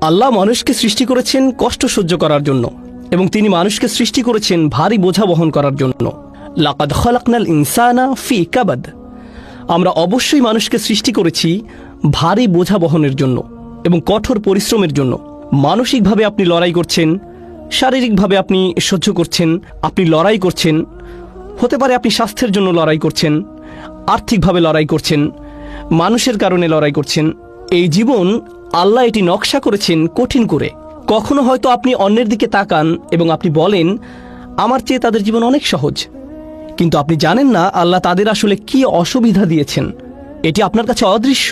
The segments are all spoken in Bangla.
আল্লাহ মানুষকে সৃষ্টি করেছেন কষ্ট সহ্য করার জন্য, এবং তিনি মানুষকে সৃষ্টি করেছেন ভারী বোঝা বহন করার জন্য। লাকাদ খালাকনাল ইনসানা ফি কাবাদ। আমরা অবশ্যই মানুষকে সৃষ্টি করেছি ভারী বোঝা বহনের জন্য এবং কঠোর পরিশ্রমের জন্য। মানসিকভাবে আপনি লড়াই করছেন, শারীরিকভাবে আপনি সহ্য করছেন, আপনি লড়াই করছেন। হতে পারে আপনি স্বাস্থ্যের জন্য লড়াই করছেন, আর্থিকভাবে লড়াই করছেন, মানুষের কারণে লড়াই করছেন। এই জীবন আল্লাহ এটি নকশা করেছেন কঠিন করে। কখনো হয়তো আপনি অন্যের দিকে তাকান এবং আপনি বলেন, আমার চেয়ে তাদের জীবন অনেক সহজ। কিন্তু আপনি জানেন না আল্লাহ তাদের আসলে কি অসুবিধা দিয়েছেন। এটি আপনার কাছে অদৃশ্য।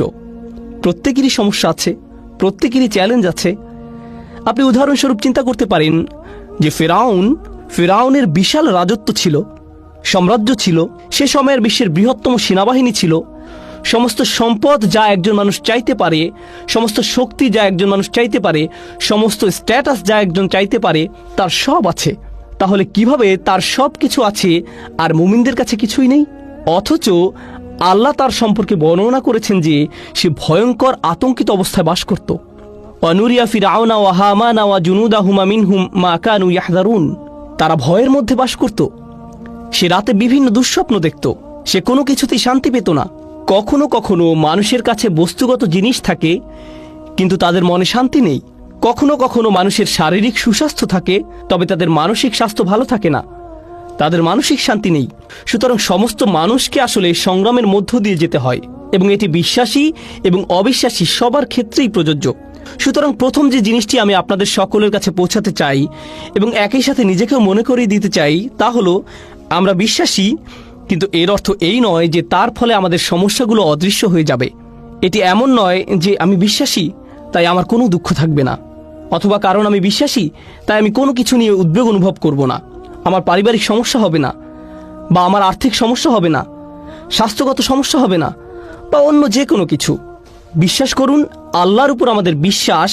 প্রত্যেকেরই সমস্যা আছে, প্রত্যেকেরই চ্যালেঞ্জ আছে। আপনি উদাহরণস্বরূপ চিন্তা করতে পারেন যে ফেরাউনের বিশাল রাজত্ব ছিল, সাম্রাজ্য ছিল, সে সময়ের বিশ্বের বৃহত্তম সেনাবাহিনী ছিল, সমস্ত সম্পদ যা একজন মানুষ চাইতে পারে, সমস্ত শক্তি যা একজন মানুষ চাইতে পারে, সমস্ত স্ট্যাটাস যা একজন চাইতে পারে, তার সব আছে। তাহলে কিভাবে তার সব কিছু আছে আর মুমিনদের কাছে কিছুই নেই? অথচ আল্লাহ তার সম্পর্কে বর্ণনা করেছেন যে সে ভয়ঙ্কর আতঙ্কিত অবস্থায় বাস করত। অনুরিয়া ফিরআউনা ওয়া হামানা ওয়া জুনুদাহুমা মিনহুম মা কানু ইয়াহযারুন। তারা ভয়ের মধ্যে বাস করত। সে রাতে বিভিন্ন দুঃস্বপ্ন দেখত। সে কোনো কিছুতেই শান্তি পেত না। কখনো কখনো মানুষের কাছে বস্তুগত জিনিস থাকে, কিন্তু তাদের মনে শান্তি নেই। কখনো কখনো মানুষের শারীরিক সুস্বাস্থ্য থাকে, তবে তাদের মানসিক স্বাস্থ্য ভালো থাকে না, তাদের মানসিক শান্তি নেই। সুতরাং সমস্ত মানুষকে আসলে সংগ্রামের মধ্য দিয়ে যেতে হয়, এবং এটি বিশ্বাসী এবং অবিশ্বাসী সবার ক্ষেত্রেই প্রযোজ্য। সুতরাং প্রথম যে জিনিসটি আমি আপনাদের সকলের কাছে পৌঁছাতে চাই এবং একই সাথে নিজেকেও মনে করিয়ে দিতে চাই, তা হলো আমরা বিশ্বাসী, কিন্তু এর অর্থ এই নয় যে তার ফলে আমাদের সমস্যাগুলো অদৃশ্য হয়ে যাবে। এটি এমন নয় যে আমি বিশ্বাসী তাই আমার কোনো দুঃখ থাকবে না, অথবা কারণ আমি বিশ্বাসী তাই আমি কোনো কিছু নিয়ে উদ্বেগ অনুভব করব না, আমার পারিবারিক সমস্যা হবে না, বা আমার আর্থিক সমস্যা হবে না, স্বাস্থ্যগত সমস্যা হবে না, বা অন্য যে কোনো কিছু। বিশ্বাস করুন, আল্লাহর উপর আমাদের বিশ্বাস,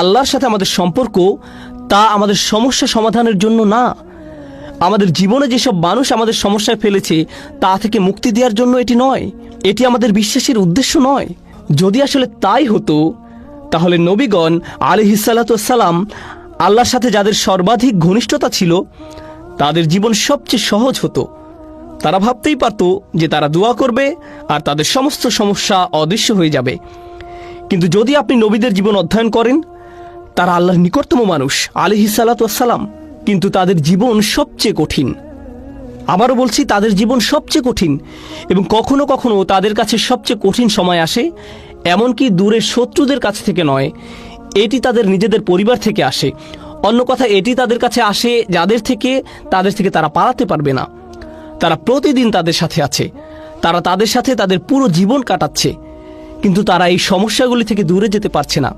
আল্লাহর সাথে আমাদের সম্পর্ক, তা আমাদের সমস্যা সমাধানের জন্য না, আমাদের জীবনে যেসব মানুষ আমাদের সমস্যায় ফেলেছে তা থেকে মুক্তি দেওয়ার জন্য এটি নয়। এটি আমাদের বিশ্বাসের উদ্দেশ্য নয়। যদি আসলে তাই হতো, তাহলে নবীগণ আলাইহিসসালাতু ওয়াসসালাম, আল্লাহর সাথে যাদের সর্বাধিক ঘনিষ্ঠতা ছিল, তাদের জীবন সবচেয়ে সহজ হতো। তারা ভাবতেই পারত যে তারা দোয়া করবে আর তাদের সমস্ত সমস্যা অদৃশ্য হয়ে যাবে। কিন্তু যদি আপনি নবীদের জীবন অধ্যয়ন করেন, তারা আল্লাহর নিকটতম মানুষ আলাইহিসসালাতু ওয়াসসালাম, কিন্তু তাদের জীবন সবচেয়ে কঠিন। আবারও বলছি, তাদের জীবন সবচেয়ে কঠিন, এবং কখনো কখনো তাদের কাছে সবচেয়ে কঠিন সময় আসে, এমনকি দূরের শত্রুদের কাছ থেকে নয়, এটি তাদের নিজেদের পরিবার থেকে আসে। অন্য কথা, এটি তাদের কাছে আসে তাদের থেকে তারা পালাতে পারবে না। তারা প্রতিদিন তাদের সাথে আছে, তারা তাদের সাথে তাদের পুরো জীবন কাটাচ্ছে, কিন্তু তারা এই সমস্যাগুলি থেকে দূরে যেতে পারছে না।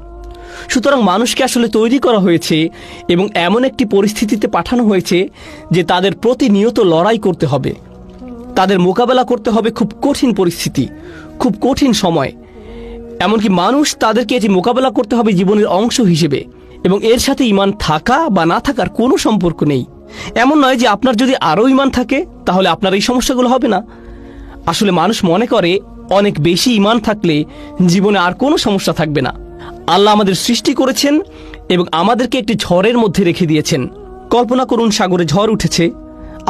সুতরাং মানুষকে আসলে তৈরি করা হয়েছে এবং এমন একটি পরিস্থিতিতে পাঠানো হয়েছে যে তাদের প্রতিনিয়ত লড়াই করতে হবে, তাদের মোকাবেলা করতে হবে খুব কঠিন পরিস্থিতি, খুব কঠিন সময়। এমনকি মানুষ তাদেরকে এটি মোকাবেলা করতে হবে জীবনের অংশ হিসেবে, এবং এর সাথে ঈমান থাকা বা না থাকার কোনো সম্পর্ক নেই। এমন নয় যে আপনার যদি আরও ঈমান থাকে তাহলে আপনার এই সমস্যাগুলো হবে না। আসলে মানুষ মনে করে অনেক বেশি ঈমান থাকলে জীবনে আর কোনো সমস্যা থাকবে না। আল্লাহ আমাদের সৃষ্টি করেছেন এবং আমাদেরকে একটি ঝড়ের মধ্যে রেখে দিয়েছেন। কল্পনা করুন, সাগরে ঝড় উঠেছে,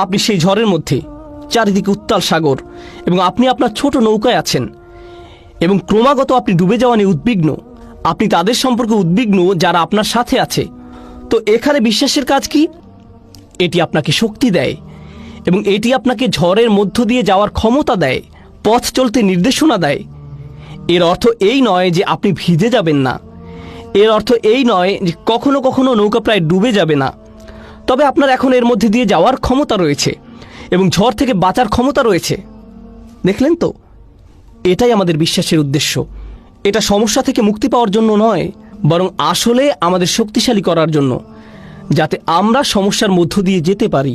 আপনি সেই ঝড়ের মধ্যে, চারিদিকে উত্তাল সাগর, এবং আপনি আপনার ছোট নৌকায় আছেন, এবং ক্রমাগত আপনি ডুবে যাওয়া নিয়ে উদ্বিগ্ন। আপনি তাদের সম্পর্কে উদ্বিগ্ন যারা আপনার সাথে আছে। তো এখানে বিশ্বাসের কাজ কি? এটি আপনাকে শক্তি দেয়, এবং এটি আপনাকে ঝড়ের মধ্য দিয়ে যাওয়ার ক্ষমতা দেয়, পথ চলতে নির্দেশনা দেয়। এর অর্থ এই নয় যে আপনি ভিজে যাবেন না, এর অর্থ এই নয় যে কখনো কখনো নৌকা প্রায় ডুবে যাবে না, তবে আপনার এখন এর মধ্যে দিয়ে যাওয়ার ক্ষমতা রয়েছে এবং ঝড় থেকে বাঁচার ক্ষমতা রয়েছে। দেখলেন তো, এটাই আমাদের বিশ্বাসের উদ্দেশ্য। এটা সমস্যা থেকে মুক্তি পাওয়ার জন্য নয়, বরং আসলে আমাদের শক্তিশালী করার জন্য, যাতে আমরা সমস্যার মধ্য দিয়ে যেতে পারি।